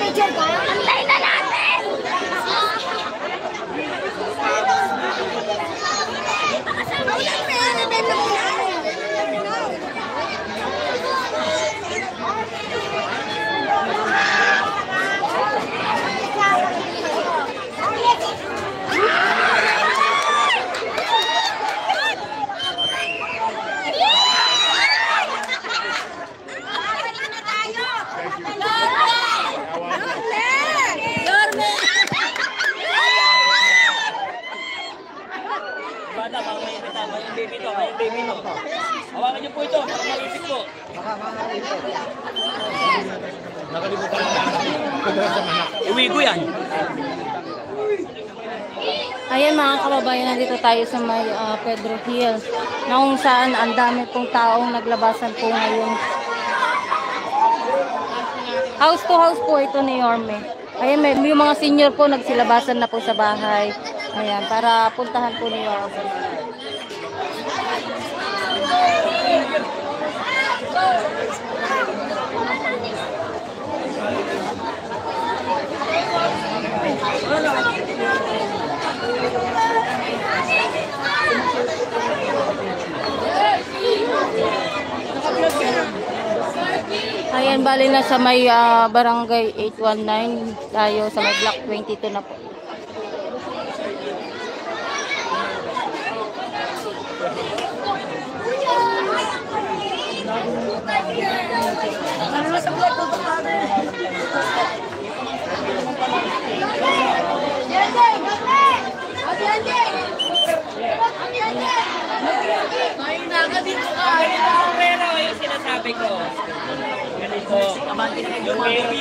Antay na natin! Hawakan niyo po ito, para malisip po. Nakalimutan ko na. Iwi ko yan. Ayan mga kababayan, nandito tayo sa may Pedro Hill, na kung saan ang dami pong taong naglabasan po ngayon. House to house po ito ni Yorme. Ayan, yung mga senior po nagsilabasan na po sa bahay. Ayan, para puntahan po ni Yorme. Ayan, bali na sa may barangay 819 tayo, sa may block 22 na po. Pero yung sinasabi ko. Ganito. Yung baby.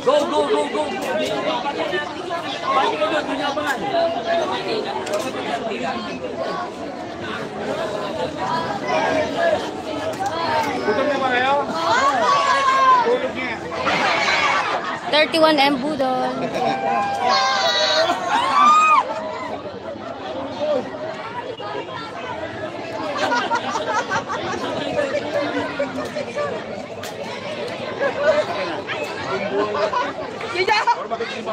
Go, go, go, go. Pati ka doon, doon yung abangan. Tutog na ba kayo? Tutog niya. 31M Budol.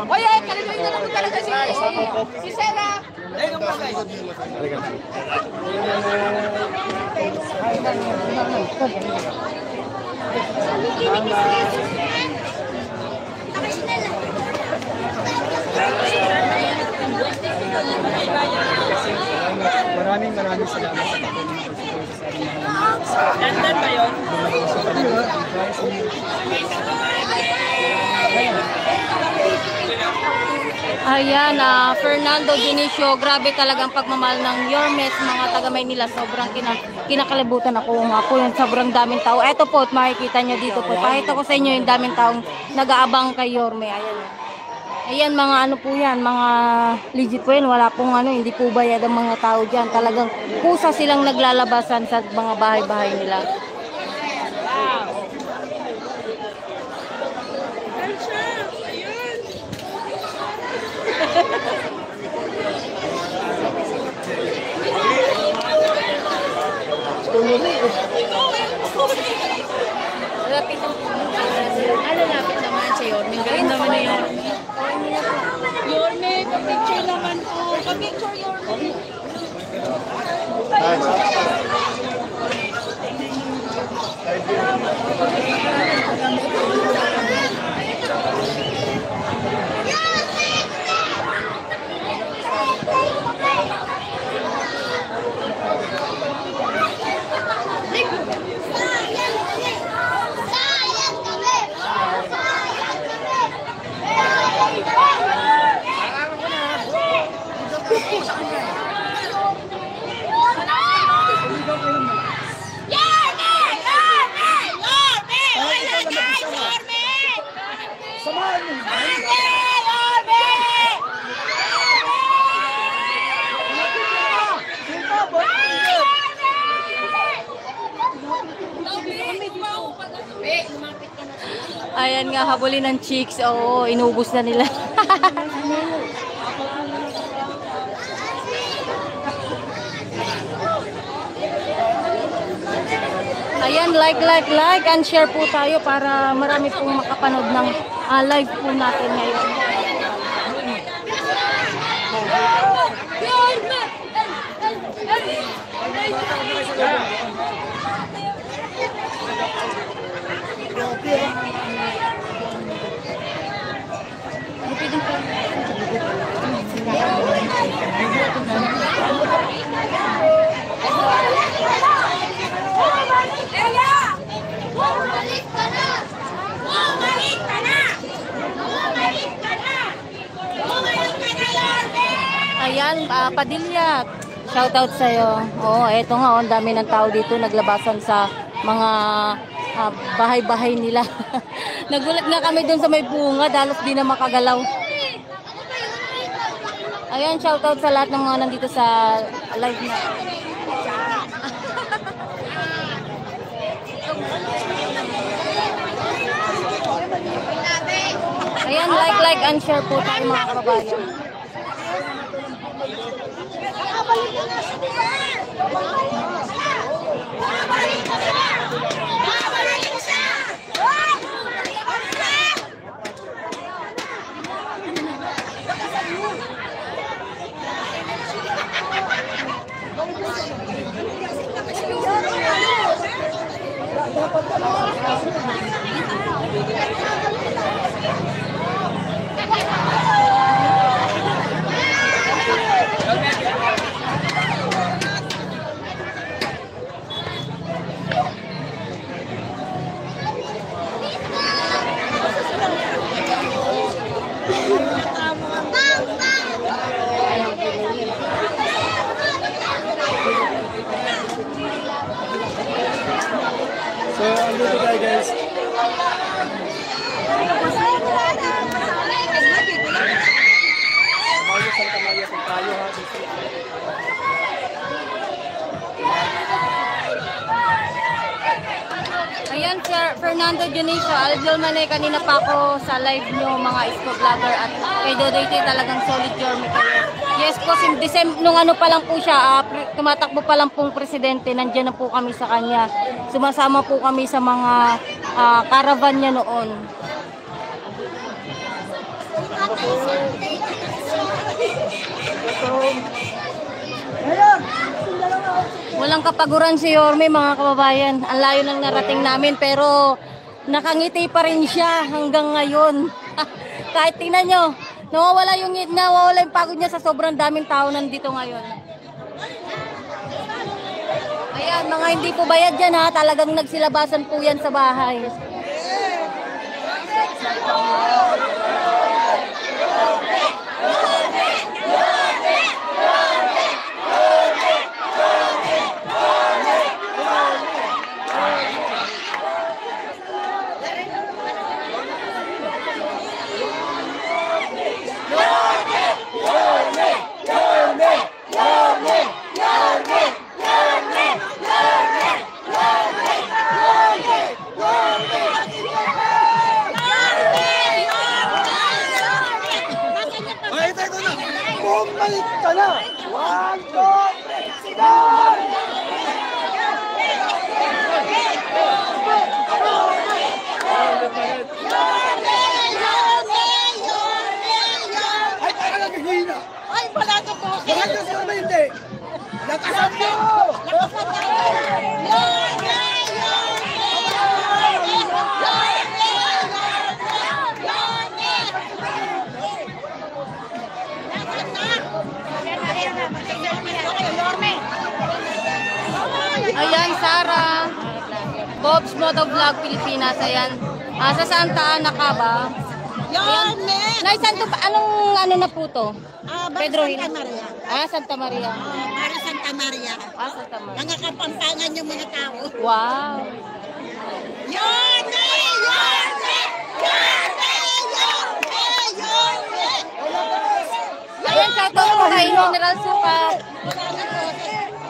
Oye, kalimutan na naman talaga si Sarah. Maraming salamat sa pagtulong. Dandan ba yun? Ayan, Fernando Dionisio, grabe talagang pagmamahal ng Yormes, mga taga Maynila, sobrang kinakalibutan ako nga po yung sobrang daming tao. Eto po, makikita nyo dito po, pakita ko sa inyo yung daming taong nag-aabang kay Yorme. Ayan, ayan mga ano po yan, mga legit po yan, wala pong ano, hindi po bayad ang mga tao dyan. Talagang kusa silang naglalabasan sa mga bahay-bahay nila. Lapit naman sa Yorme. Galing naman na Yorme. Yorme, kapicture naman po. Kapicture Yorme. Ayan nga, habulin ng chicks. Oo, inubos na nila. Ayan, like, and share po tayo para marami pong makapanood ng live po natin ngayon. Ayan, Padilla, shoutout sa'yo. Oo, eto nga, ang dami ng tao dito naglabasan sa mga bahay-bahay nila. Nagulat nga kami dun sa may bunga, dalos di na makagalaw. Ayan, shoutout sa lahat ng mga nandito sa live na. Ayan, like, and share po tayo mga kababayan. So, andito tayo guys. Mayo Santa Maria po tayo ha. Ayan, Sir Fernando Dionisio, Alvil Mane, kanina pa ako sa live nyo mga Isko Vlogger at kay Dodayte talagang solid Yorme kayo. Yes po, nung ano pa lang po siya, tumatakbo pa lang pong presidente, nandiyan na po kami sa kanya. Sumasama po kami sa mga caravan niya noon. Walang kapaguran si Yorme mga kababayan. Ang layo ng narating namin pero nakangiti pa rin siya hanggang ngayon. Kahit tingnan nyo, nawawala yung pagod niya sa sobrang daming tao nandito ngayon. Ayan, mga hindi po bayad yan ha. Talagang nagsilabasan po yan sa bahay. Bumalik ka na! 1, 2, 3, sigaw! Ay, parang naghihina! Ay, wala ka po. Bakit na sila hindi? Lakasan mo! Ayan, Sarah. Bob's Motovlog Pilipinas. Ayan. Sa Santa Ana ka ba? Yorme! Nay, anong ano na po to? Pedro Hill. Santa Maria. Santa Maria. Para Santa Maria. Santa Maria. Mga kapampangan yung mga tao. Wow. Yorme! Yorme! Yorme! Yorme! Yorme! Ayan, shoutout po kay General Sukat.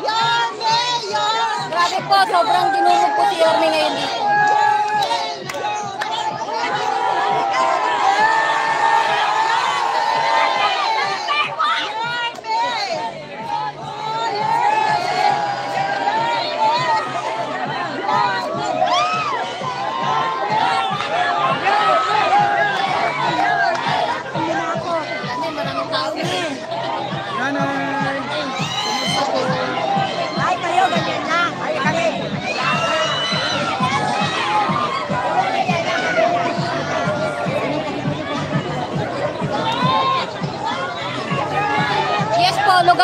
Yorme! Yorme! Grabe po, sobrang dinulog po si Yorme ngayon dito.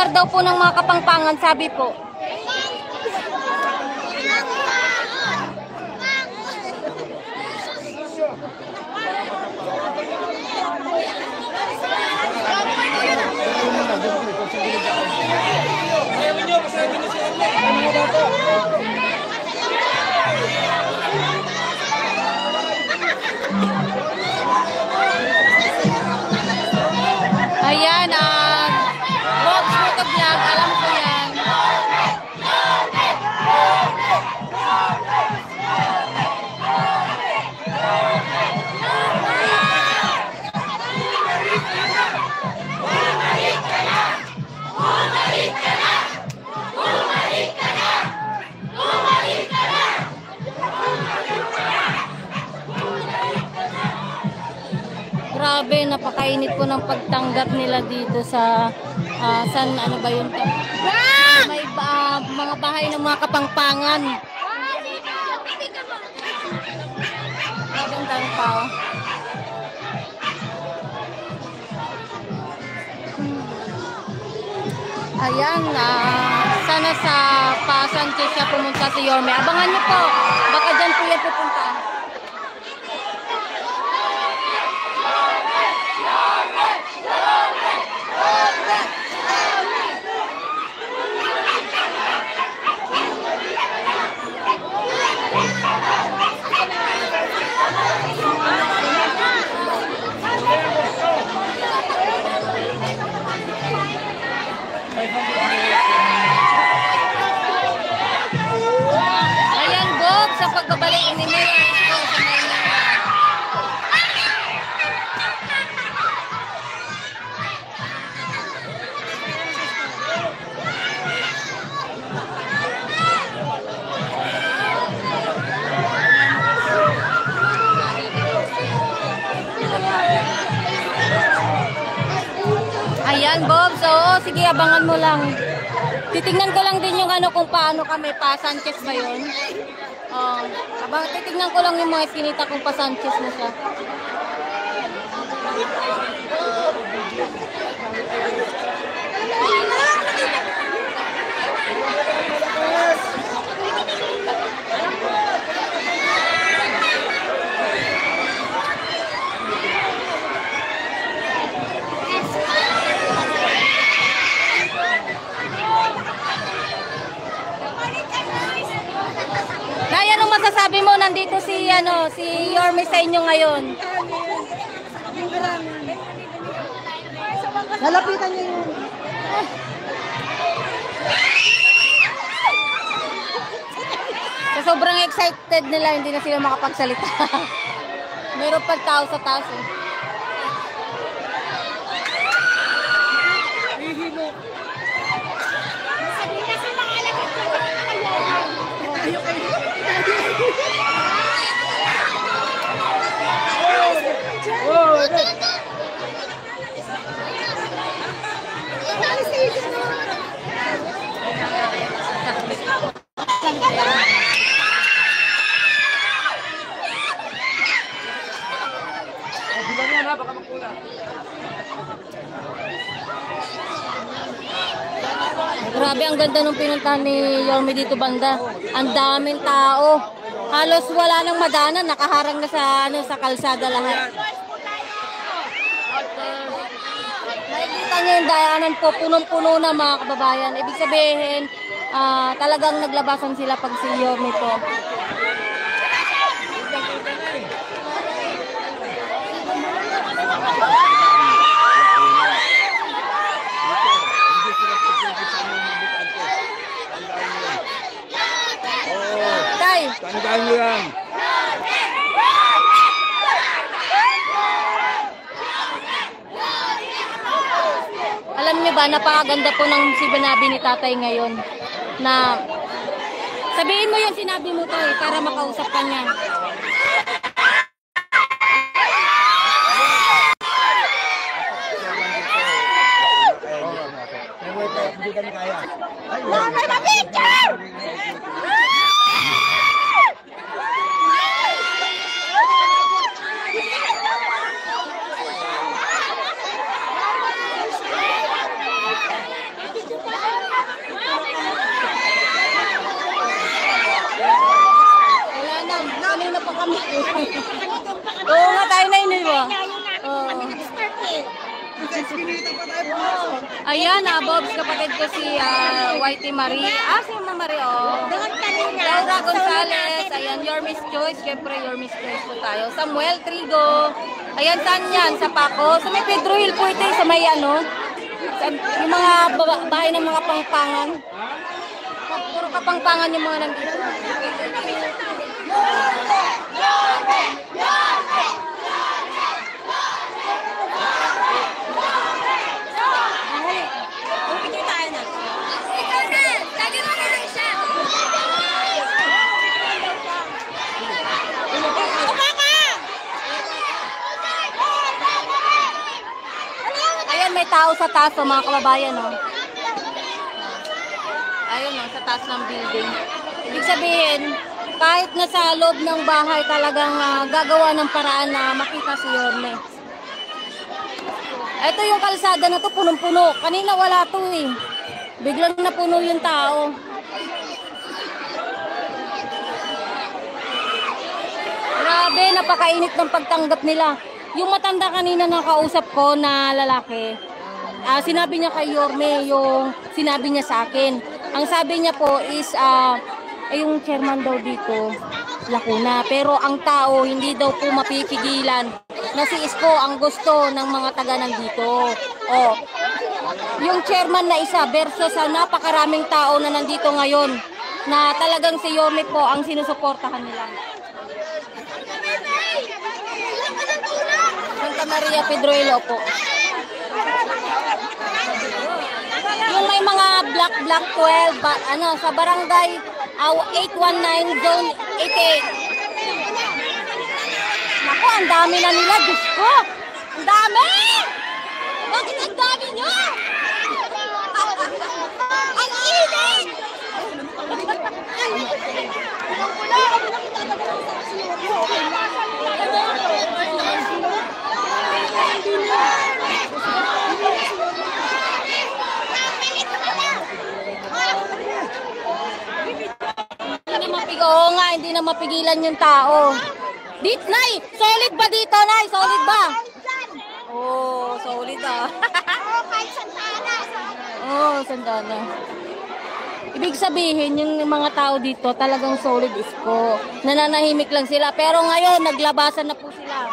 lugar daw po ng mga Kapampangan, sabi po. Ayan, Box Motovlog, alam ko yan. Grabe, napakainit po ng pagtanggap nila dito sa san ano ba yun? May mga bahay ng mga Kapampangan. Magandang tao. Ayan, sana sa Pa-Sanchez siya pumunta si Yorme. Abangan niyo po, baka dyan po yan pupunta. Ayan, Bob, sa pagbabalik ni Mayor ito sa Maynila. Ayan, Bob. So, sige, abangan mo lang. Titignan ko lang din yung ano kung paano kami. Pa-Sanchez ba yun? Titignan ko lang yung mga iskinita kung Pa-Sanchez na siya. Nay, anong masasabi mo? Nandito si Yorme sa inyo ngayon. Lalapitan niyo yun. Sa sobrang excited nila, hindi na sila makapagsalita. Meron pa tao sa taas eh. Grabe, ang ganda nung pinuntahan ni Yorme dito banda. Ang daming tao. Halos wala nang madanan, nakaharang na sa kalsada lahat. Nakikita niyo yung dayanan po, punong-puno na mga kababayan. Ibig sabihin, talagang naglabasan sila pag si Yorme po. Tay! Tandaan niyo yan. Alam niyo ba, napakaganda po ng sinabi ni tatay ngayon na sabihin mo yung sinabi mo to para makausap ka niya. Hindi kami kaya. May ma-picture! Oo nga, tayo na yun, di ba? Oo. Ayan, Bobs, kapatid ko si Whitey Marie. Si Mama Marie, oh. Laura Gonzalez, ayan, Your Miss Choice. Siyempre, Your Miss Choice po tayo. Samuel Trigo. Ayan, saan yan? Sa Paco. Sa may Pedro Hill po ito, sa may ano. Yung mga bahay ng mga pangpangan. Puro kapangpangan yung mga nandito. Ayan, may tao sa taas, mga kababayan, no? Ayun, no, sa taas ng building. Ibig sabihin, kahit na sa loob ng bahay, talagang gagawa ng paraan na makita si Yorme. Ito yung kalsada na to, punong-puno. Kanina wala to eh. Biglang napuno yung tao. Grabe, napakainit ng pagtanggap nila. Yung matanda kanina na kausap ko na lalaki, sinabi niya kay Yorme yung sinabi niya sa akin. Ang sabi niya po is, yung chairman daw dito, Lacuna. Pero ang tao, hindi daw po mapipigilan na si Isko ang gusto ng mga taga nandito. Oh, yung chairman na isa versus sa napakaraming tao na nandito ngayon na talagang si Yorme po ang sinusuportahan nila. Santa Maria Pedroilo po. Yung may mga Black 12 sa barangay 819 zone 88. Naku, ang dami na nila, Diyos ko. Ang dami! Bakit ang dami nyo? Ang init! Oo nga, hindi na mapigilan yung tao. Dito, Nay! Solid ba dito, Nay? Solid ba? Oh, solid Santana. Ibig sabihin, yung mga tao dito talagang solid Isko. Nananahimik lang sila. Pero ngayon, naglabasan na po sila.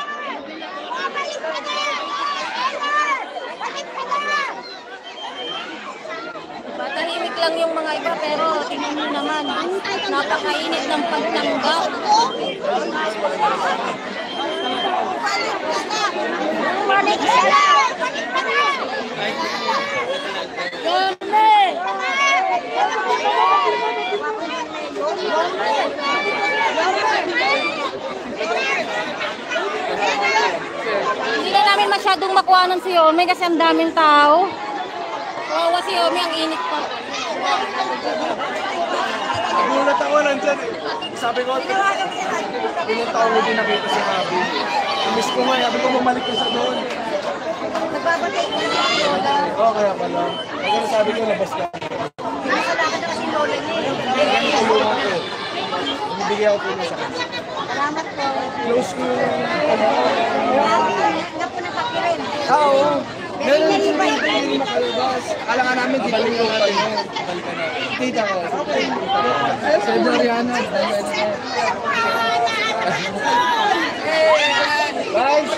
Tahimik lang yung mga iba, pero tingnan nyo naman, napakainit ng pagtanggap. Hindi na namin masyadong makuhanan si Yorme kasi ang daming tao. Kawawa si Yorme, ang init pa. Nagulat ako nandyan. Sabi ko, pinunta ko din nakita si Habi. Miss ko nga, sabi ko bumalik ko sa doon. Nagbabatay ko na si Lola. Oo, kaya pala. Kaya sabi ko, labas ka. Nakalakan na kasi Lola niya. Tulungan ko. Bibigyan ako tulong sa kanya. Salamat po. Close ko yung Grabe, hanggang po ng pakirin. oo. Meron din hindi makalabas. Akala nga namin dito yung tayo. Kita ko. Sa Doriana. Guys!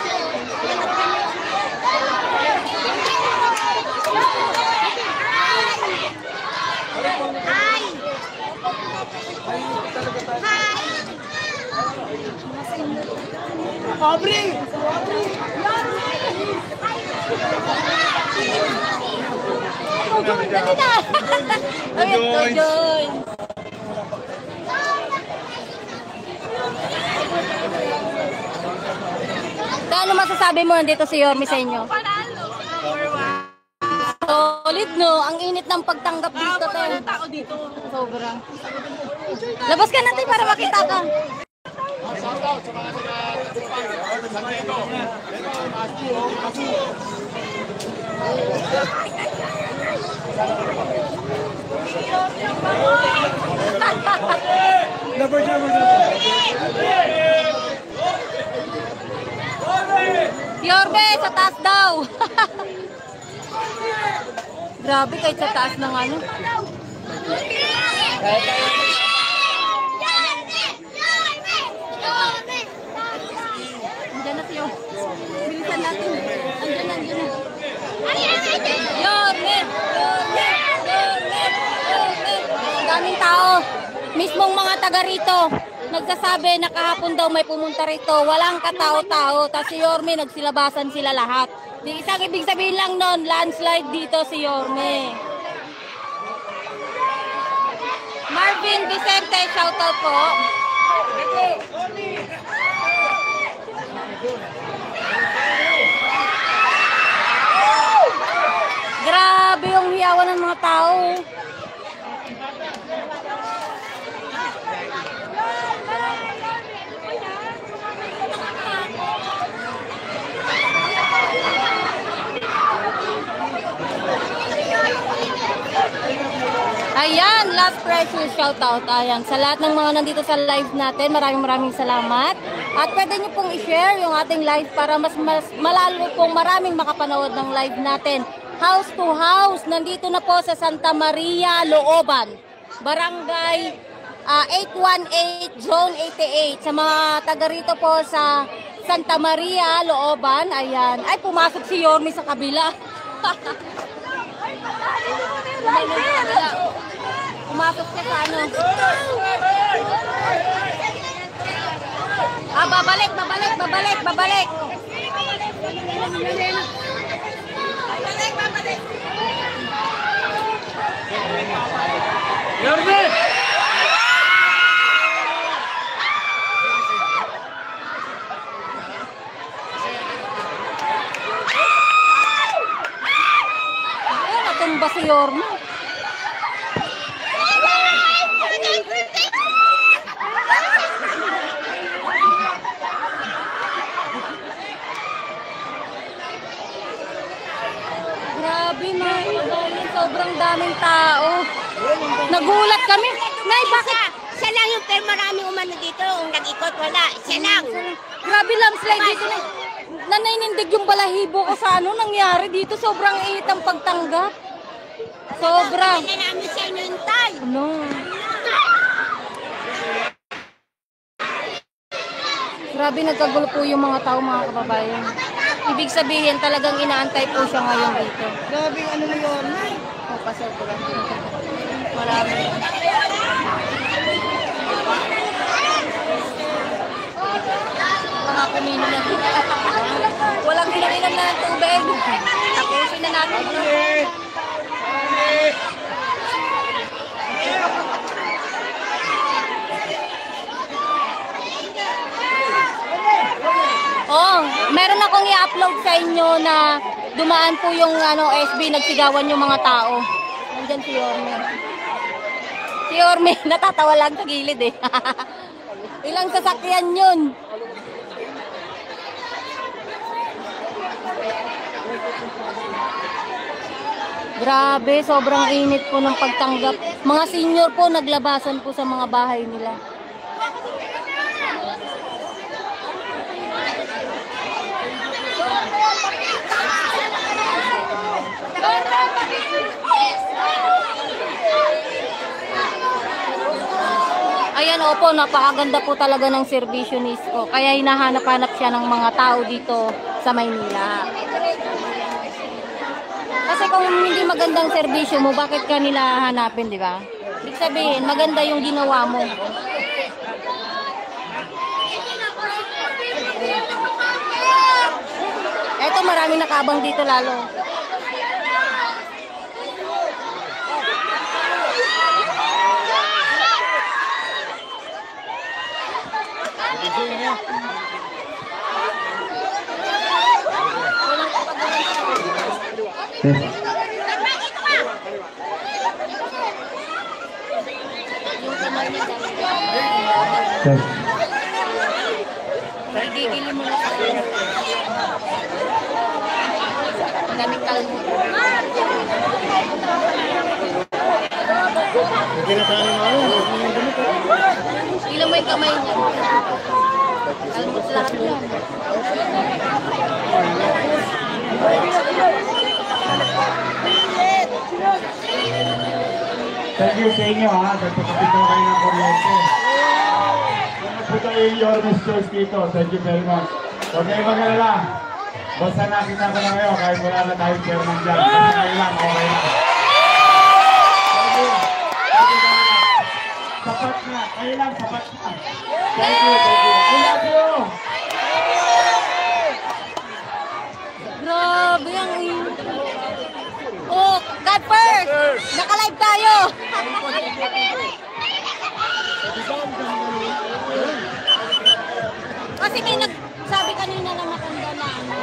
Aubrey! Join. Ano masasabi mo nandito si Yorme sa inyo? Solid, no? Ang init ng pagtanggap dito. Tao dito. Sobra. Labas ka natin para makita ka. Yorme, sa taas daw. Grabe, kahit sa taas ng ano. Andiyan na siyo. Bilisan natin. Andiyan na. Yorme! Ang daming tao. Mismong mga taga rito nagsasabi na kahapon daw may pumunta rito. Walang katao-tao. Tapos si Yorme, nagsilabasan sila lahat. Isang ibig sabihin lang nun, landslide dito si Yorme. Marvin Vicente, shoutout po. Grabe yung hiyawan ng mga tao. Ayan, last precious shoutout. Ayan, sa lahat ng mga nandito sa live natin, maraming salamat. At pwede nyo pong i-share yung ating live para mas malalo pong maraming makapanood ng live natin. House to house, nandito na po sa Santa Maria, Looban. Barangay 818, Zone 88. Sa mga taga rito po sa Santa Maria, Looban, ayan. Ay, pumasok si Yorme sa kabila. Pumasok siya sa ano. Babalik. Yorme! Natumba si Yorme. Grabe, mga kabayan, sobrang daming tao. Nagulat kami. Nay, bakit? Siya lang yung pero maraming umano dito. Yung nag-ikot, wala. Siya lang. Grabe, landslide dito. Nananindig yung balahibo ko sa ano nangyari dito. Sobrang init ang pagtanggap. Sobra. Hindi namin siya inintay. Ano? Grabe, nagkagulo po yung mga tao, mga kababayan. Ibig sabihin, talagang inaantay po siya ngayon dito. Grabe ano na yun. Pasok ko lang. Marami. Mga kumino na. Walang ginaminan na ng tubig. Tapusin na natin. Oh, meron akong i-upload sa inyo na dumaan po yung SB, nagsigawan yung mga tao. Nandyan si Yorme. Si Yorme, natatawa lang sa gilid eh. Ilang sasakyan yun. Grabe, sobrang init po ng pagtanggap. Mga senior po, naglabasan po sa mga bahay nila. Ayan, opo, napakaganda po talaga ng serbisyo ni Isko. Kaya hinahanap-hanap siya ng mga tao dito sa Maynila. Kasi kung hindi magandang serbisyo mo, bakit ka nila hanapin, di ba? Ibig sabihin, maganda yung ginawa mo. Eto, maraming nakabang dito lalo. Gigili mo na sa daming kalmo. Ilan mo yung kamay niya? Kalmot lahat yan. Thank you sa inyo ha, nagpapapit na kayo ng kuryente. Punta yung Yormes Choice dito, thank you very much. Huwag kayo mag-alala. Basta nakita ko na kayo, kahit wala na tayong chairman dyan. Basta kayo lang, okay lang. Thank you. Thank you very much. Sapat na, kayo lang, sapat na. Thank you, thank you. I love you! Grabe ang... Oh, God first! Naka-live tayo! Kasi may nagsabi kanina na matanda na ano.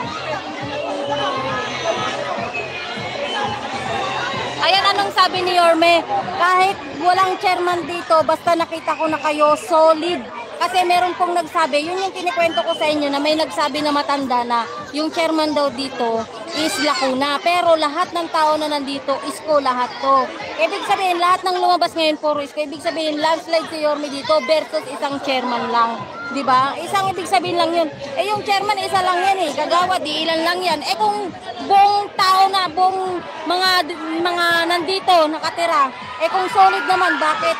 Ayan, anong sabi ni Yorme? Kahit walang chairman dito, basta nakita ko na kayo, solid. Kasi meron pong nagsabi, yun yung kinikwento ko sa inyo na may nagsabi na matanda na yung chairman daw dito is Lacuna. Pero lahat ng tao na nandito, isko lahat to. Ibig sabihin, lahat ng lumabas ngayon puro isko. Ibig sabihin, landslide si Yorme dito versus isang chairman lang. Diba? Isang ibig sabihin lang yun. Eh yung chairman, isa lang yan eh. Kagawa, di ilan lang yan. Eh kung buong tao na, buong mga nandito, nakatira, eh kung solid naman, bakit?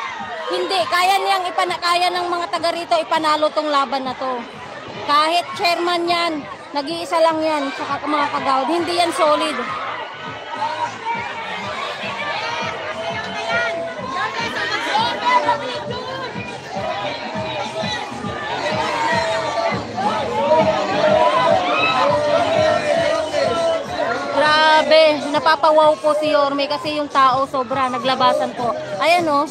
Hindi, kaya ng mga taga rito ipanalo tong laban na to. Kahit chairman yan, nag-iisa lang yan, saka mga kagawad, hindi yan solid. Grabe, napapawaw po si Yorme kasi yung tao sobra, naglabasan po. Ayan o.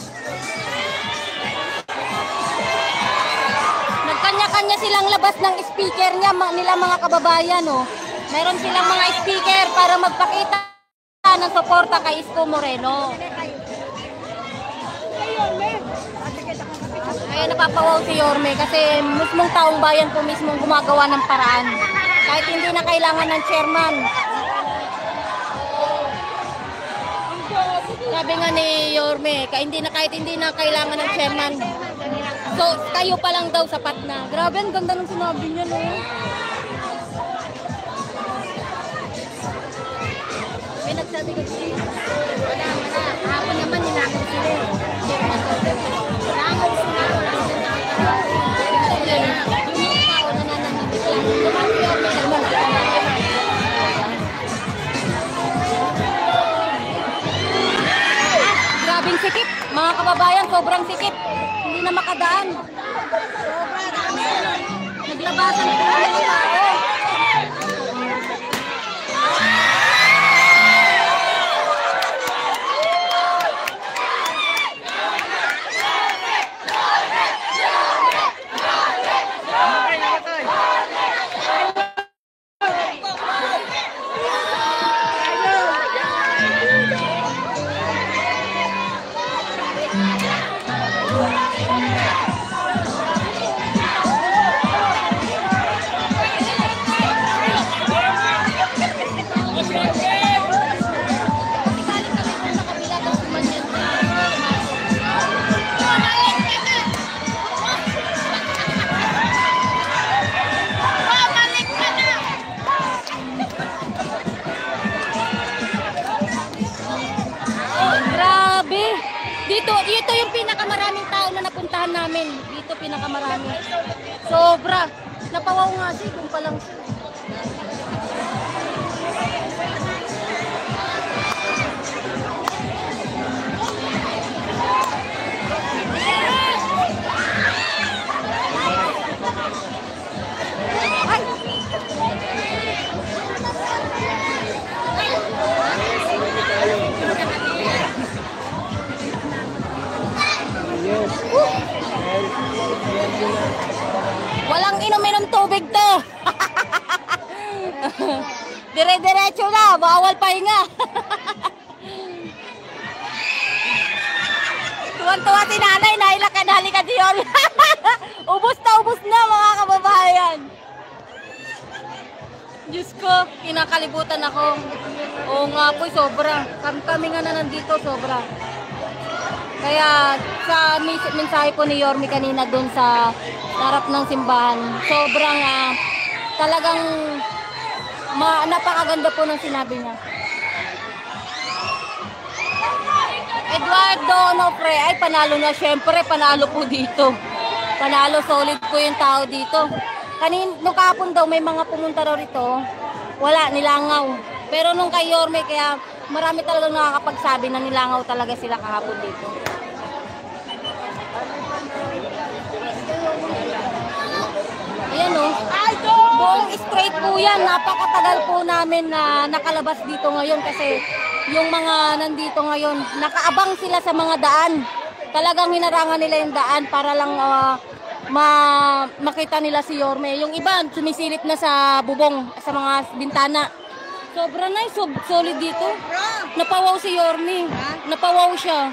Kanya-kanya silang labas ng speaker nila mga kababayan, oh. Meron silang mga speaker para magpakita ng suporta kay Isko Moreno. Ay, napapawaw si Yorme kasi mismong taong bayan po mismong gumagawa ng paraan. Kahit hindi na kailangan ng chairman. Sabi nga ni Yorme, kahit hindi na kailangan ng chairman. So, kayo pa lang daw sapat na. Grabe, ang ganda ng sinabi niya, no? May nagsabi ko siya. Wala. Hapon naman, nilakot sila. Nilakot sila. Grabing sikip. Mga kababayan, sobrang sikip. Hindi na makadaan. Naglabasan po ang mga tao. Dito yung pinakamaraming tao na napuntahan namin. Dito pinakamarami. Sobra. Napawaw nga siya kung palang siya. Walang inom-inom tubig to. Dire-diretso na, bawal pahinga. Tuwan-tuwa si nanay, halika diyon. Ubus na mga kababayan. Diyos ko, kinakalibutan ako. Oo nga po, sobra. Kami nga na nandito, sobra. Kaya sa mensahe po ni Yorme kanina doon sa harap ng simbahan, sobrang talagang napakaganda po ng sinabi niya. Eduardo Onofre, ay panalo na. Syempre, panalo po dito. Panalo, solid po yung tao dito. Nung kahapon daw, may mga pumunta daw rito. Wala, nilangaw. Pero nung kay Yorme, kaya marami talagang nakakapagsabi na nilangaw talaga sila kahapon dito. Ayan o. Buong straight po yan. Napakatagal po namin na nakalabas dito ngayon kasi yung mga nandito ngayon, nakaabang sila sa mga daan. Talagang hinarangan nila yung daan para lang makita nila si Yorme. Yung iba, sumisilip na sa bubong, sa mga bintana. Sobra nice, solid dito. Napawaw si Yorme. Napawaw siya.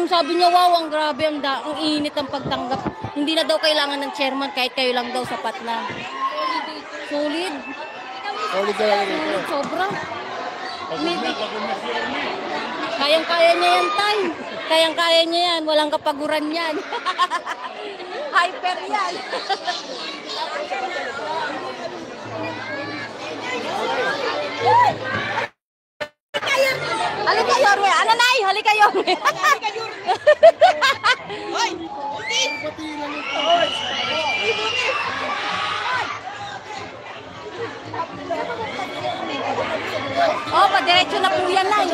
Sabi niya, wow, ang grabe, ang init ang pagtanggap. Hindi na daw kailangan ng chairman, kahit kayo lang daw sapat na. Solid. Solid talaga dito. Sobra. Kayang-kaya niya yan, Tay. Kayang-kaya niya yan. Walang kapaguran yan. Hyper yan. Halika, Yorme. Ano, Nay? Halika, Yorme. Halika, Yorme. Hoy! Oh, padiretso na po yan, Nay.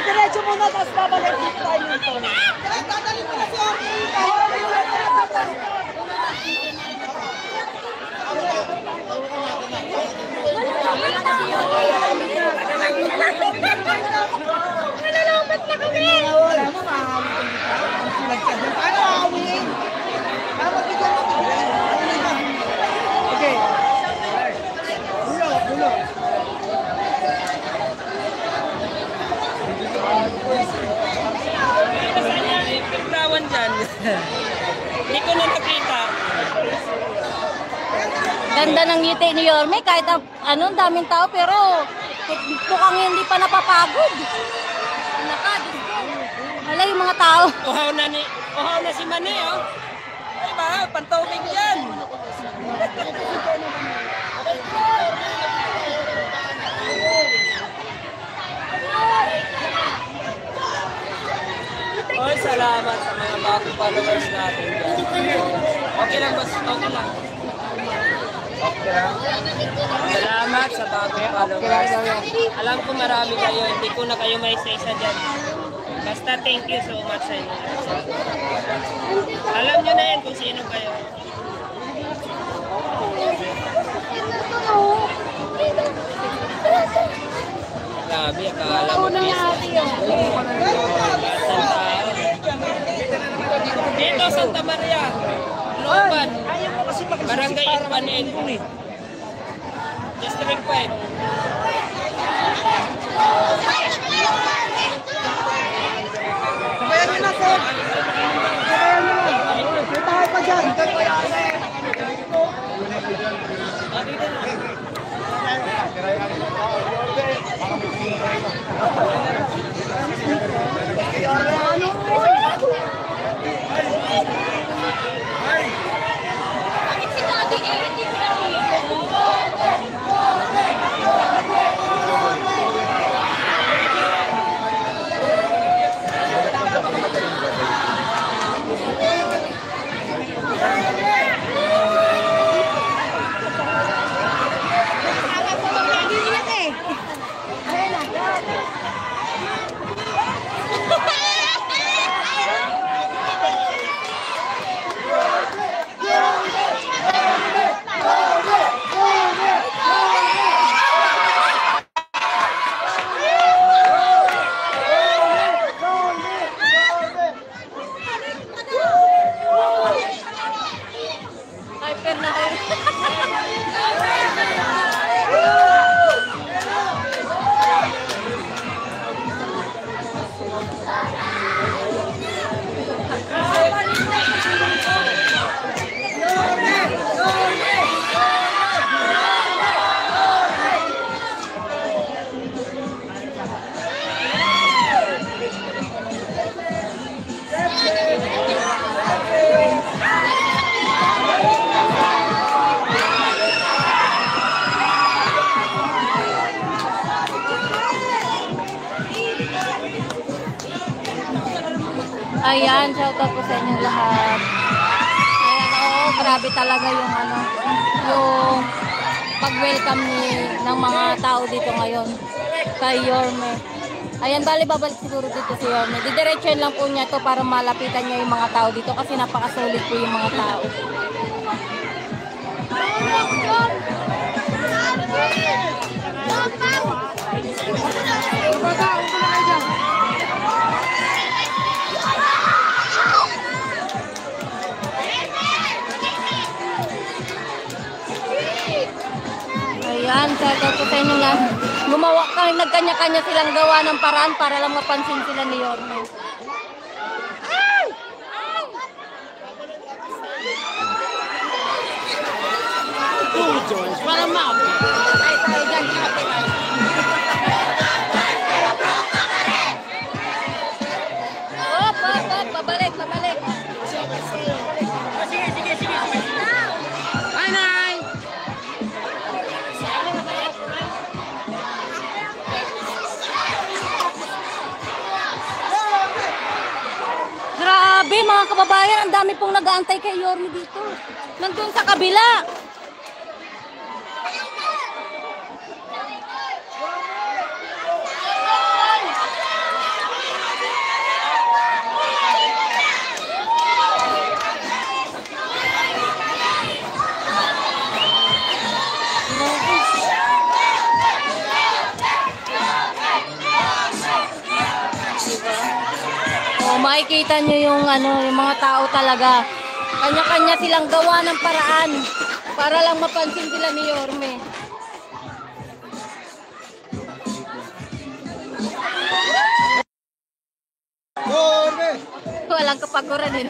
Diretso muna, tapos babalik dito tayo nito. Dadali mo na si Nalalamat na kami. Wala mo, maahawin ka dito. Paano ahawin? Dapat bigyan mo. Okay. Bulo. Pagtawan dyan. Hindi ko na nakita. Ganda ng ngiti ni Yorme, kahit daming tao, pero mukhang hindi pa napapagod. Wala yung mga tao. Uhaw na si Mane, oh. Diba? Pantawig yan. Oy, salamat sa mga bagong followers natin. Okay lang, boss. Okay lang. Salamat sa bagong followers. Alam ko marami kayo. Hindi ko na kayo may isa-isa dyan. Basta thank you so much sa inyo. Alam nyo na yan kung sino kayo. Grabe, akala mo dito, Santa Maria, Loban, Barangay Ipanin, District 5. Sabayan nyo na, sir. Sabayan nyo na. May tahay pa dyan. Ayan, shoutout po sa inyo lahat. Ayan, oo, grabe talaga yung ano, yung pag-welcome ng mga tao dito ngayon kay Yorme. Ayan, bali babalik siguro dito si Yorme. Didiretsuhin lang po niya to para malapitan niya yung mga tao dito kasi napakasulit po yung mga tao. Ayan, shoutout po sa inyo lang. Gumawa kami, nagkanya-kanya silang gawa ng paraan para lang mapansin sila ni Yorme. Para map. Ay, tayo dyan. Op, pabalik. Sige. Anay! Grabe mga kababayan, ang dami pong nag-aantay kay Yorme dito. Nandun sa kabila. Makikita nyo yung yung mga tao talaga. Kanya-kanya silang gawa ng paraan para lang mapansin sila ni Yorme. Yorme! Walang kapaguran din.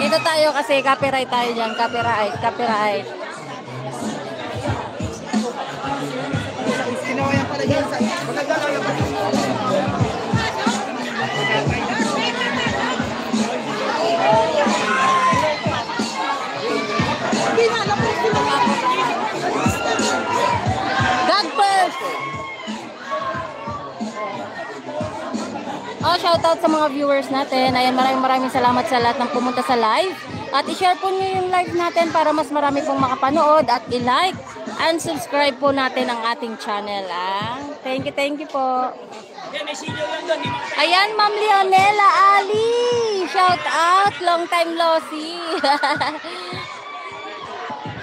Dito tayo kasi copyright tayo dyan. Copyright. Kinawayan pala dyan sa... Maganda lang yung... God first! Shoutout sa mga viewers natin. Ayan, maraming salamat sa lahat ng pumunta sa live. At i-share po nyo yung live natin para mas marami pong makapanood. At i-like and subscribe po natin ang ating channel. Thank you po. Ayan, Ma'am Leonela Ali. Shout out. Long time no see.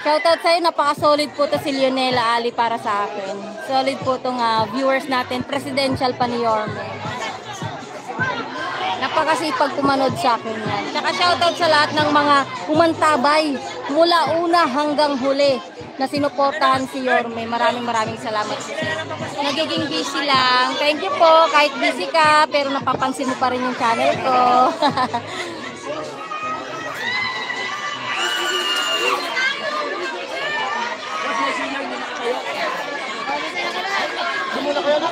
Shout out sa'yo. Napaka-solid po to si Leonela Ali para sa akin. Solid po itong viewers natin. Presidential pa ni Yorme. Napakasipag pumanood sa akin yan. Tsaka shoutout sa lahat ng mga umantabay mula una hanggang huli na sinuportahan si Yorme. Maraming salamat po. Nagiging busy lang. Thank you po. Kahit busy ka, pero napapansin mo pa rin yung channel ko. Dito muna kayo.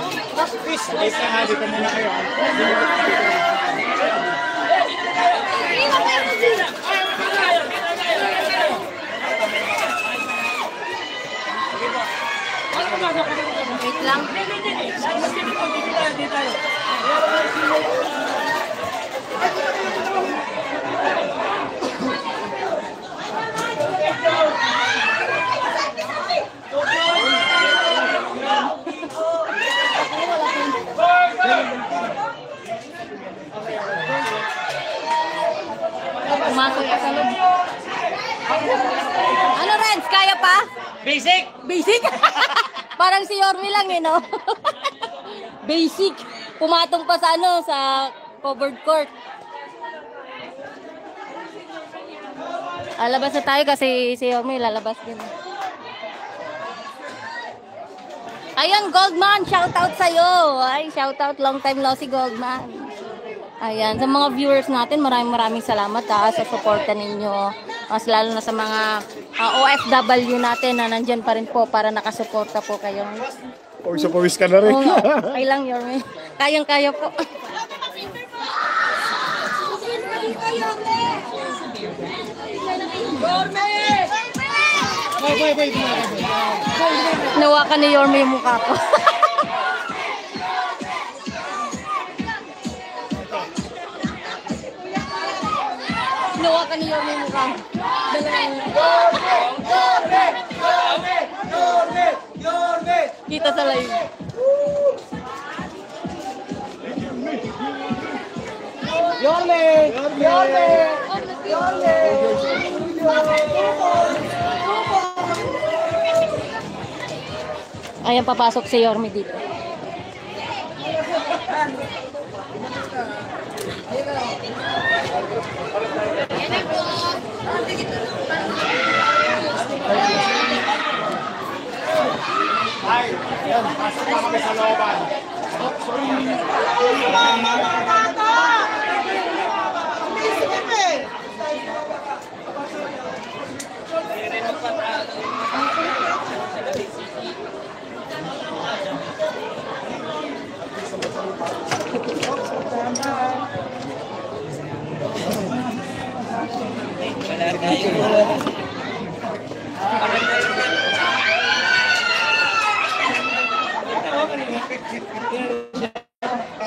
Wait lang. Pumasok ka sa loob. Ano, Renz? Kaya pa? Basic! Parang si Yorme lang no? Basic. Pumatong pa sa sa covered court. Alabas na tayo kasi si Yorme lalabas din. Ayan, Goldman, shoutout sa'yo. Ay, shoutout, long time no si Goldman. Ayan, sa mga viewers natin, maraming salamat sa suporta ninyo. Mas lalo na sa mga OFW natin na nandyan pa rin po para nakasuporta po kayo. Pawis ka na rin. Oo nga, okay lang, Yorme. Kayang-kaya po. Yorme! Nawakan ni Yorme yung mukha ko. Nawakan ni Yorme yung mukha. Kita sa live. Yorme! Yorme! Yorme! Ayan, papasok si Yorme dito. Ay, yan, pasok na kami sa looban.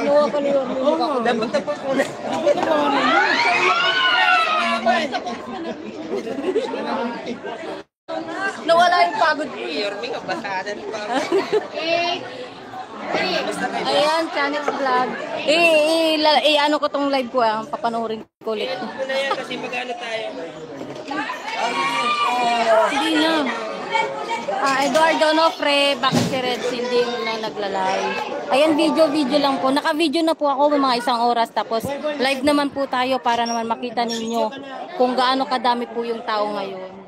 Nawakan ni Yorme yung mukha ko. Dapat po na. Nawala yung pagod ko. Yorme ka, basadan pa. Ayan, Chanix Vlog. Ano ko tong live ko, papanoorin ko ulit. Ito na yan kasi magano tayo. Sige na. Eduardo Nofre, bakit si Reds hindi na nagla-live? Ayan, video lang po. Naka-video na po ako mga 1 oras. Tapos live naman po tayo para naman makita ninyo kung gaano kadami po yung tao ngayon.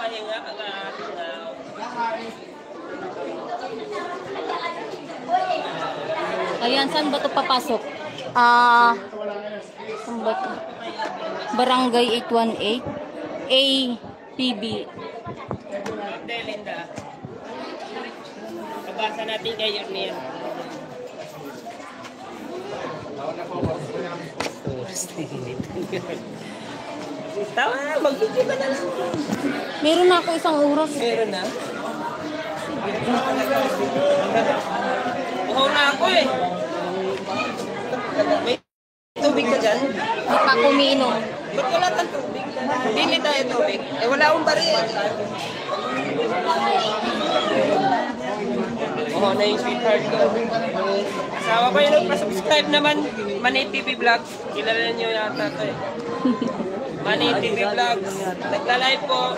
Pahinga ka na. Ayan, saan ba ito papasok? Saan ba ito? Barangay 818 APB. Hindi, Linda. Kabasa natin kay Yorme yan. Tawa, mag-video ka na lang. Meron na ako 1 oras. Meron na. Bukaw na ako eh. May tubig ka dyan? Hindi pa ako umiinom. Ba't wala tayong tubig? Dili tayo tubig. Eh wala akong baril. Oo na yung sweetheart ko. Asawa ko yun, pa-subscribe naman. Manay TV Vlogs. Kilala niyo yata ito eh. Manay TV Vlogs. Nagka-live po.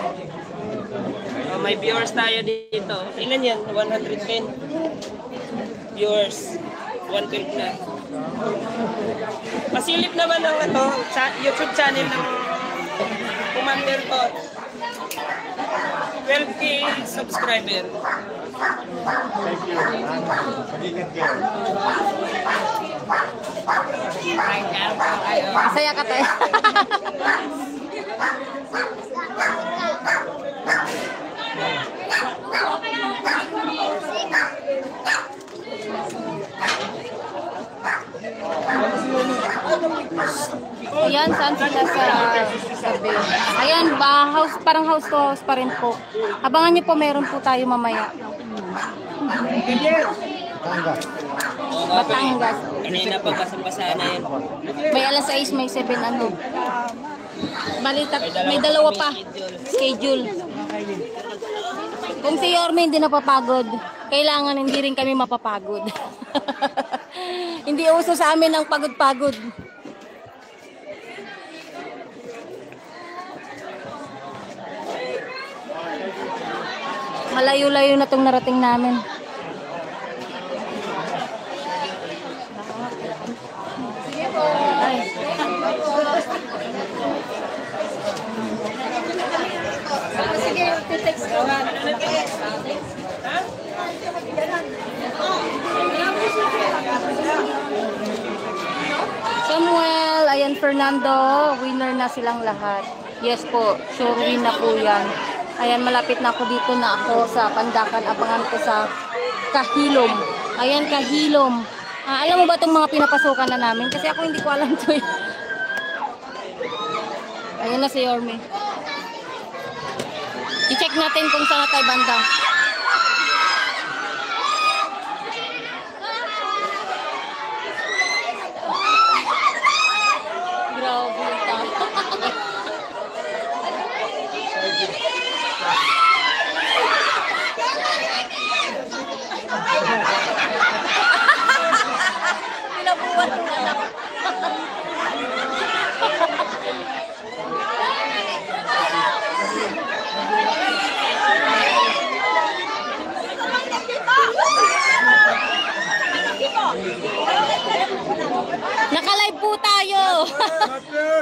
May viewers tayo dito. Ilan yan? 110 viewers. 112 na. Pasilip naman ang YouTube channel ng Commander ko. 12K subscriber. Thank you. Mag-ingat kayo. Masaya ka tayo. Ayan, saan sila sa sabi? Ayan, house, parang house to house pa rin po. Abangan niyo po, meron po tayo mamaya. Batangas. Kanina pa basang-basa na yun. May alas 6, may 7 ano. Balita, may 2 pa. Schedule. Kung si Yorme hindi napapagod, kailangan hindi rin kami mapapagod. Hindi uso sa amin ang pagod-pagod. Malayo-layo na itong narating namin. Sige po. Sige, text ko. Samuel, ayan Fernando, winner na silang lahat. Yes po, sure win na po yan. Ayan, malapit na ako dito na ako sa Pandakan. Abangan ko sa Kahilom. Ayan, Kahilom. Alam mo ba itong mga pinapasukan na namin? Kasi ako hindi ko alam ito eh. Ayun na si Yorme. I-check natin kung saan tayo banda. Grabe ta. Pinabuhat yung anak. Naka-live po tayo.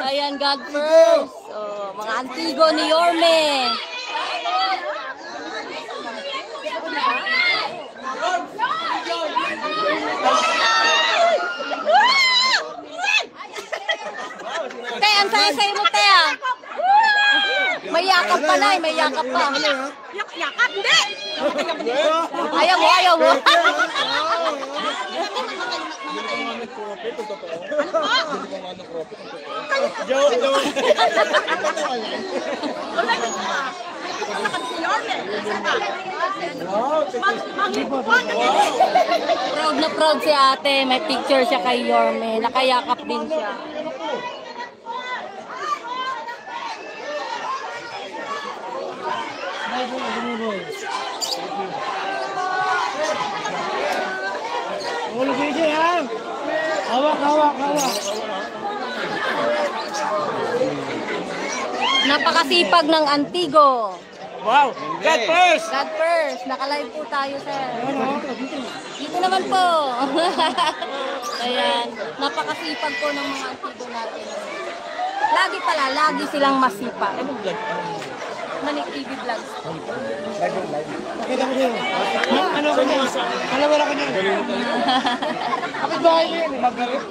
Ayan, God first. So, mga antigo ni Yorme. Te, ang saya-saya mo, te, ah. May yakap pa na, may yakap pa. Yakap, hindi! Ayaw mo, ayaw mo. Proud na proud si ate. May picture siya kay Yorme. Nakayakap din siya. Ulo sige ha. Hawak, hawak, hawak. Napakasipag ng Antigo. Wow! God first! God first. Naka-live po tayo, sir. Dito naman po. Ayan. Napakasipag po ng mga Antigo natin. Lagi silang masipag. Manik TV Vlogs. Pakita mo din. Ano ko niya? Ano wala ko niya? Kapit bahay niya. Magalit.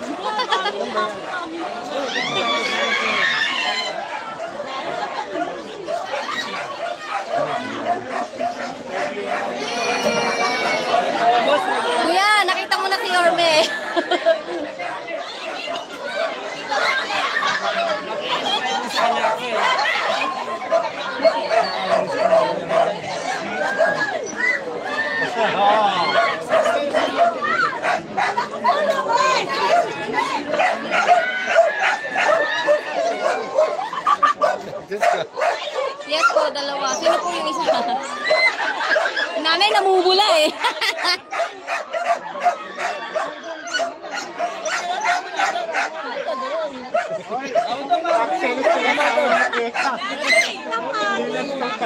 Kuya, nakita mo na si Yorme. Yes po, dalawa. Sino po yung isa? Nanay namubula eh.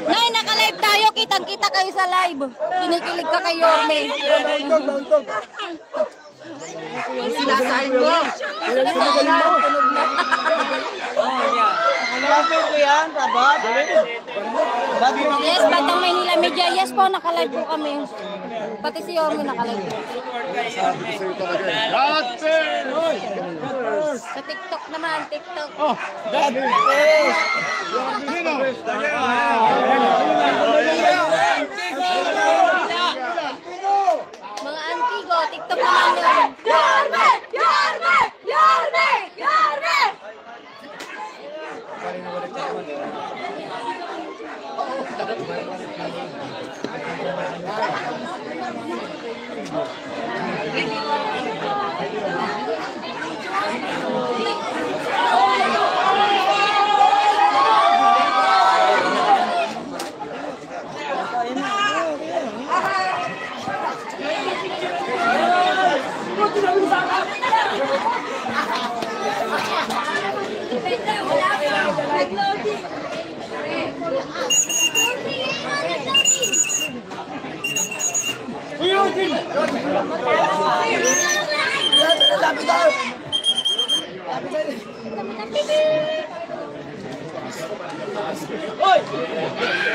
Nay, naka-live tayo. Kitang-kita kayo sa live. Kinikilig ka kay Yorme. Sinasahin mo. Sinasahin mo. Tunog na. Yes, Batang Maynila Media. Yes po, naka-live po kami. Pati si Yorme naka-live po. Sa TikTok naman, TikTok. Oh, God bless. Mga Antigo, TikTok naman yun. Yorme! Yorme! Yorme! Yorme!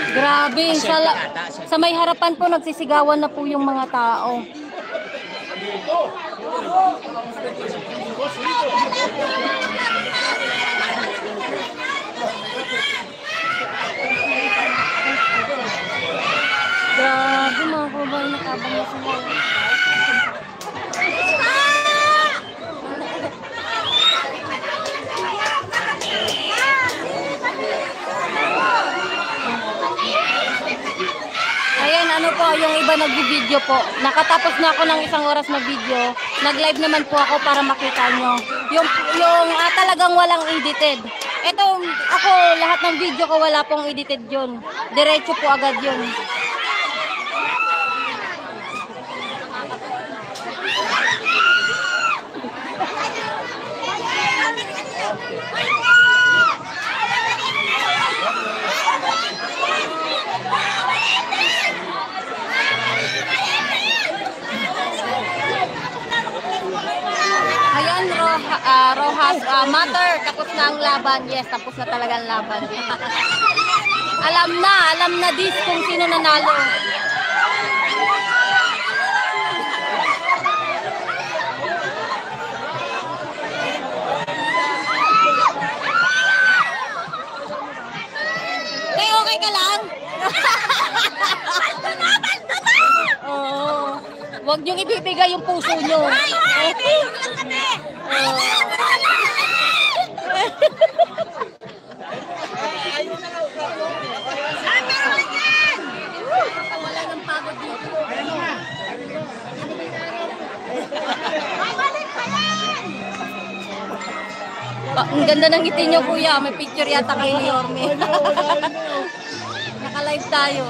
Grabe, sa may harapan po nagsisigawan na po yung mga tao. Grabe mga kubay, nakabang na sila. nag-video po. Nakatapos na ako ng 1 oras na video. Nag-live naman po ako para makita nyo. Yung talagang walang edited. Ito, ako, lahat ng video ko wala pong edited yun. Diretso po agad yun. Ayan, Rojas, Matter, tapos na ang laban. Yes, tapos na talaga ang laban. alam na this kung sino nanalo. Okay ka lang? Oo. Huwag niyong ibibigay yung puso niyo. Wala nang pagod dito. Ang ganda ng ngiti niyo, kuya. May picture yata kay Yorme. Naka-live tayo.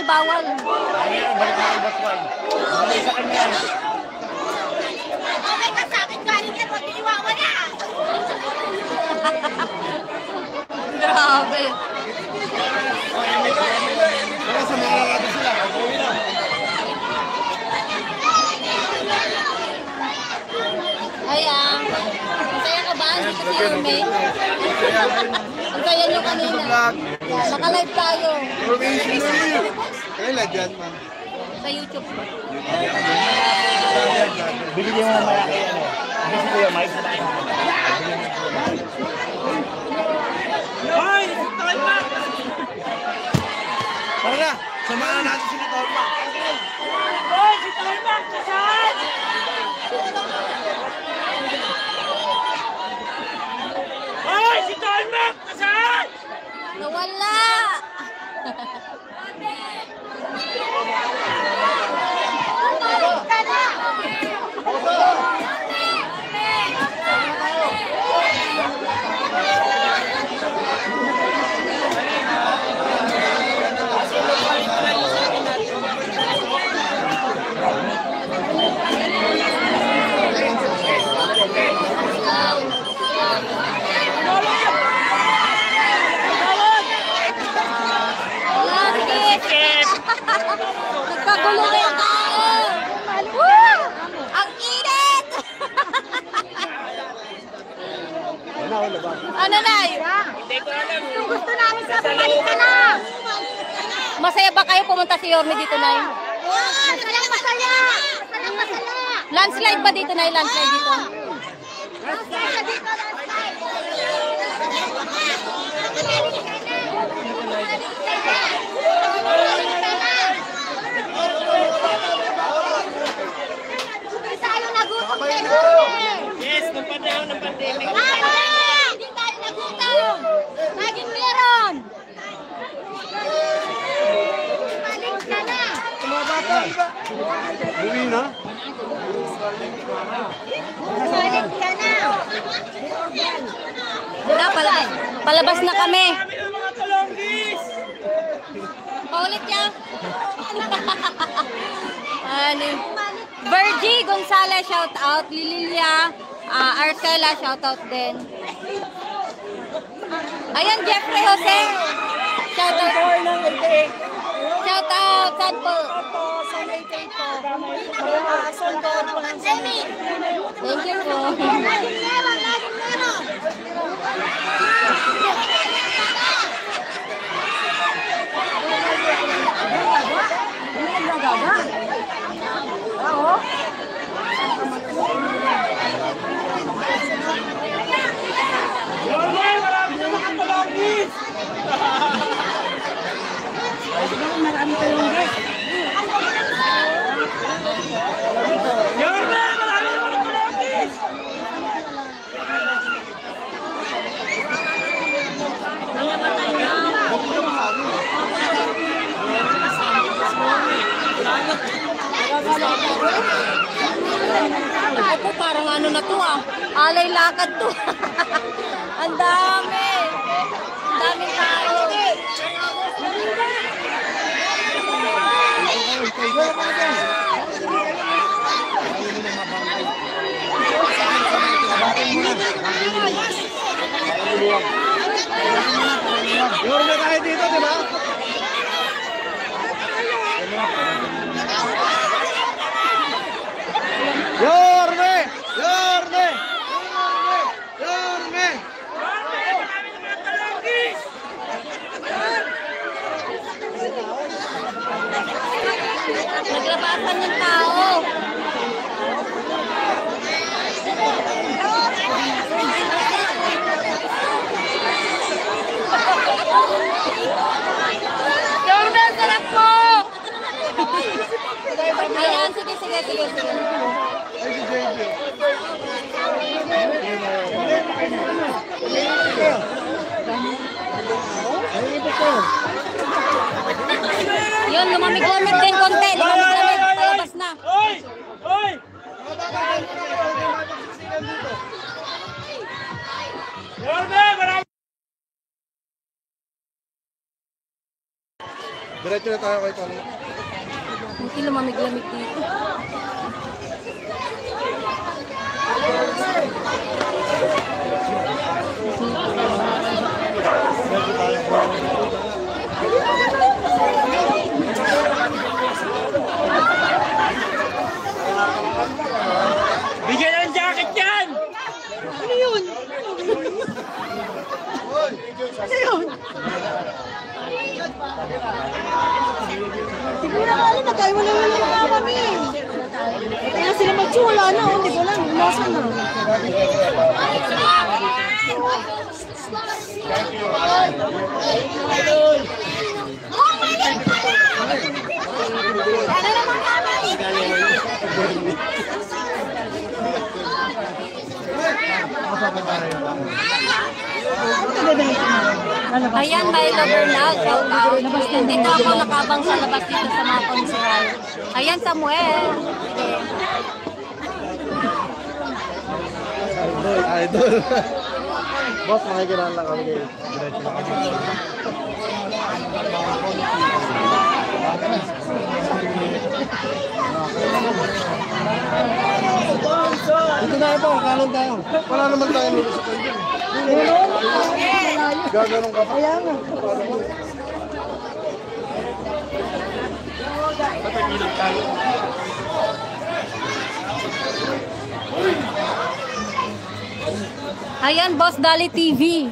Bawal. Okay ka sa akin, galing yan, pag iniwawa na. Grabe. Ayan. Masaya ka ba? Hindi kasi yung mate. Ang saya nyo kanina. Naka-live tayo. Kailan dyan, ma'am? Sa YouTube. Bigyan mo na malaki ano. Bigyan ko yung mic. Hoy! Tara na! Tara na! Samahan natin si Torma. Hoy, si Torma! Saan? Hoy, si Torma! Saan? Nawala! Nagkagulo kayo tao! Woo! Ang init! Ano na? Hindi ko alam. Gusto namin sa bumalik ka na! Masaya ba kayo pumunta si Yorme dito, Nay? Masaya! Masaya! Landslide ba dito, Nay? Landslide dito? Landslide dito! Yes, nung panahon ng pandemic. Hindi tayo nagutom! Laging meron! Balik ka na! Uwi na? Balik ka na! Wala, palabas na kami. Kami ng mga talonggis! Paulit yan. Ano? Virgie Gonzalez, shout out. Lililia, Arcela, shout out din. Ayan, Jeffrey Jose. Shout out. Shout out. Saan po? Thank you po. Yorme, marami na mga talonggis! Yorme, marami na mga talonggis! Ako parang ano na to alay lakad to. Ang dami. Ang daming tao. Yorme tayo dito, di ba? Yorme! Yorme! Yorme! Marami na mga talonggis! Naglabasan ng tao. Yorme, sarap po! Ayan, sige. Yun, lumamig-lamig din konti. Lumamig-lamig, palabas na. Hoy! Hoy! Yorme, marami! Diretso na tayo kay Tony. Hindi lumamig-lamig dito. Bigyan ng jacket yan! Ano yun? Siguro alam na tayo, wala kami. Kaya sila magtsula na, hindi ko lang, nasa na. Oh my God! Ayan, Milo Bernal, shout out. Dito ako nakabang sa labas dito sa mga konsehal. Ayan, Samuel. Idol. Boss, makikiraan lang kami kayo. Dito tayo po, kalon tayo. Wala naman tayo nito sa kayo. Gaganong ka pa. Kaya nga. Ayan, Boss Dali TV.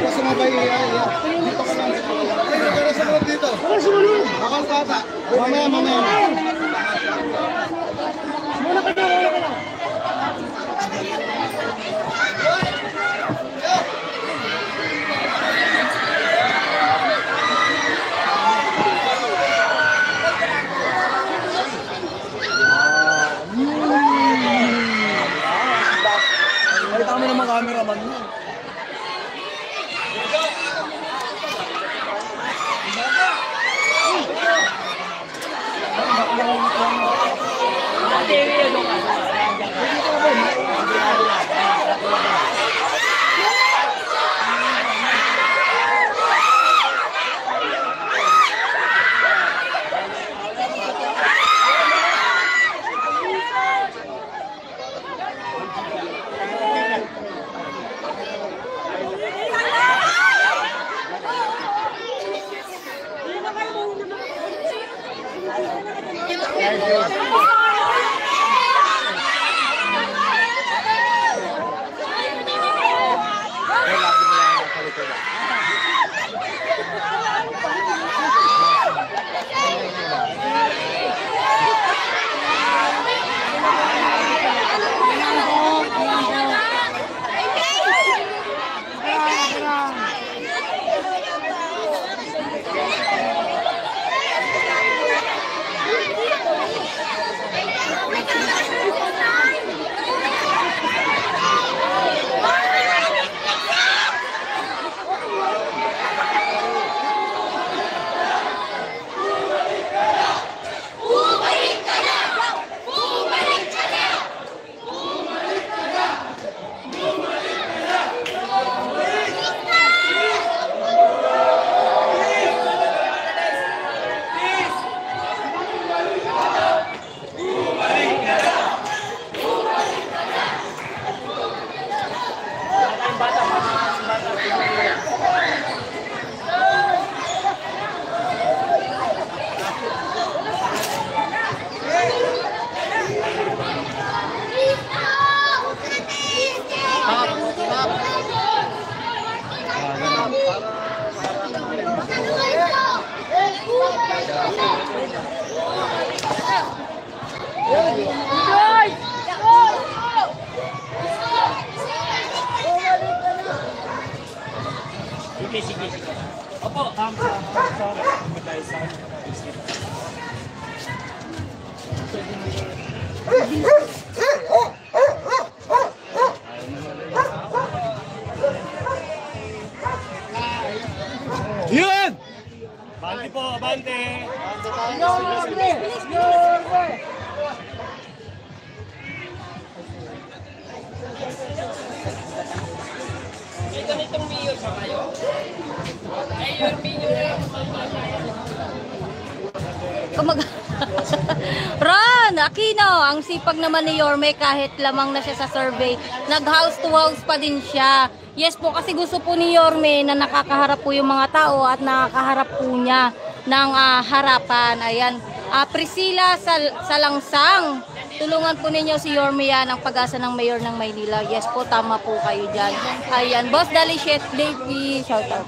Sumabay dito ka lang. Pero sumunod dito. Sumunod. Akal bata. Mamaya. Muna ka dyan. Nakita kami ng mga cameraman mo. Sige, sige, sige. Opo. Yun! Abante po, abante. May ganitong mayor pa kayo? Mayor, mayor. Ron Aquino, ang sipag naman ni Yorme kahit lamang na siya sa survey. Nag-house to house pa din siya. Yes po, kasi gusto po ni Yorme na nakakaharap po yung mga tao at nakakaharap po niya ng harapan. Ayan. Priscilla Salangsang, tulungan po ninyo si Yorme yan ang pag-asa ng mayor ng Maynila. Yes po, tama po kayo dyan. Ayan. Boss Dali Chef Lady, shout out.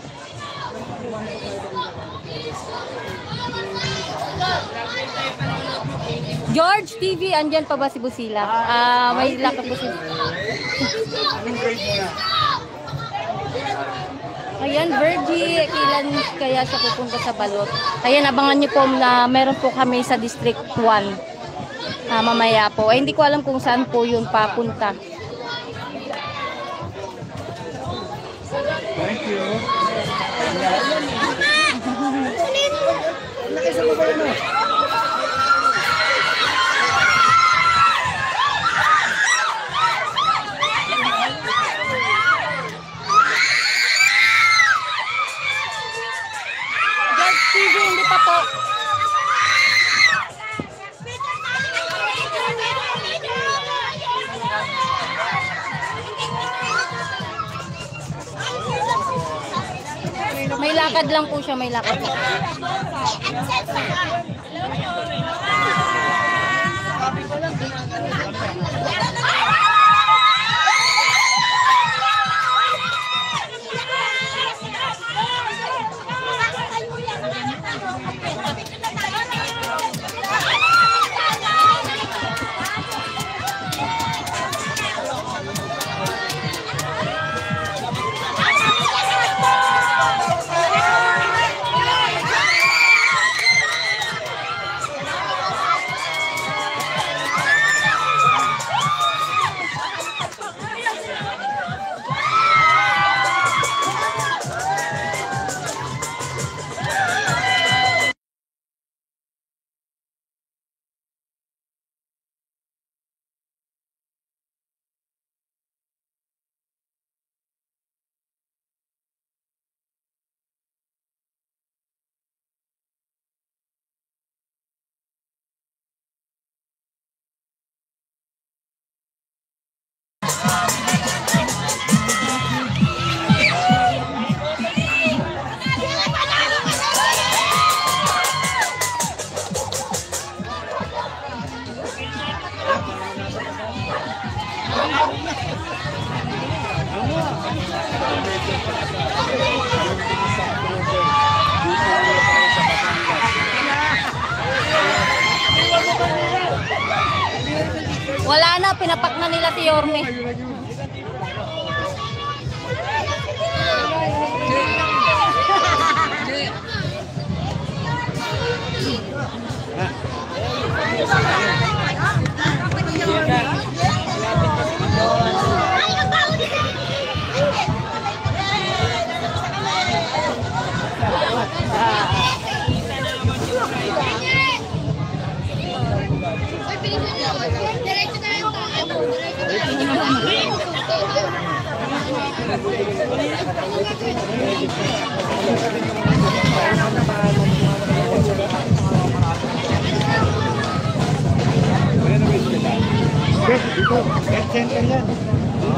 George TV, andyan pa ba si Busila? May lakad po si... Ayan, Virgie, kailan kaya siya pupunta sa Balot? Ayan, abangan niyo po na meron po kami sa District 1. Mamaya po. Ay, hindi ko alam kung saan po yun papunta. Thank you. George TV, hindi pa po. May lakad lang po siya, may lakad. Wala na, pinapak na nila si Yorme.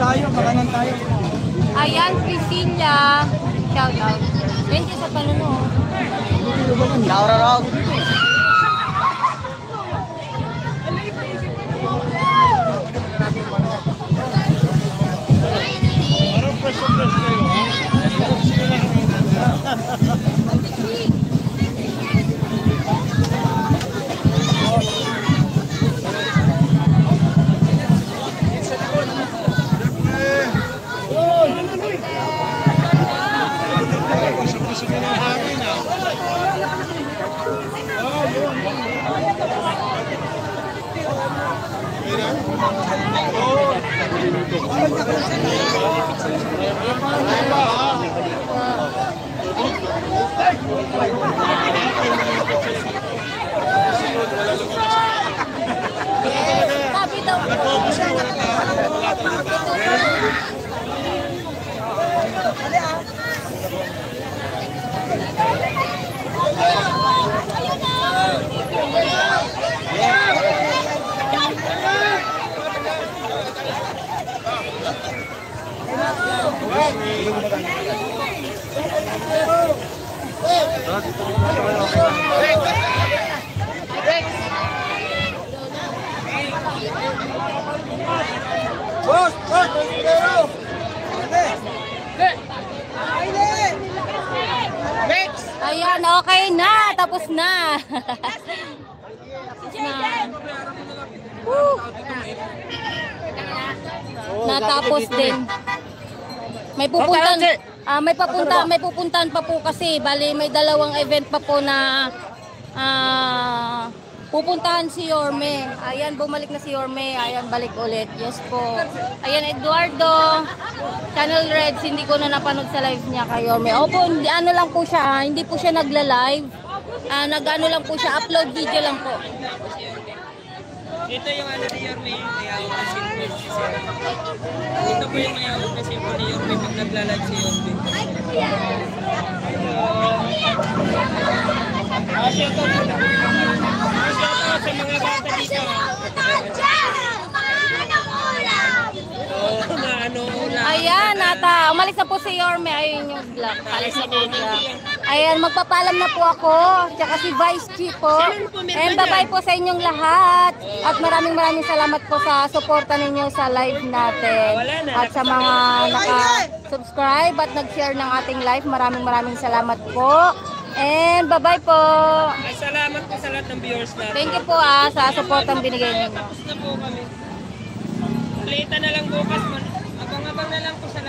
Tayo, makanan tayo. Ayan, Priscilla. Shout out. Thank you sa panonood. Naurarog. Sabi daw Boss! Boss! Pero! Next! Ayan, okay na. Tapos na. Woo. Natapos din. May pupuntahan pa po kasi. Bali, may dalawang event pa po na pupuntahan si Yorme. Ayan, bumalik na si Yorme. Ayan, balik ulit. Yes po. Ayan, Eduardo. Channel Reds, hindi ko na napanood sa live niya kay Yorme. Opo, ano lang po siya, hindi po siya nagla-live. Nag-ano lang po siya, upload video lang po. Ito yung ano ni Yorme, mayawag na simple si Sir. Ito po yung mayawag na simple ni Yorme pag nagla-live si Yorme. Sa mga bata dito. Ayan, nata. Umalis na po si Yorme. Ayun yung vlog. Alis na po siya. Ayan, magpapalam na po ako. Tsaka si Vice Chief po. And bye-bye po sa inyong lahat. At maraming salamat po sa suporta ninyo sa live natin. At sa mga naka-subscribe at nag-share ng ating live. Maraming salamat po. And bye-bye po. Ay, salamat po sa lahat ng viewers natin. Thank you po sa suportang binigay ninyo. Tapos na po kami. Ulitan na lang bukas. Abang-abang na lang po sa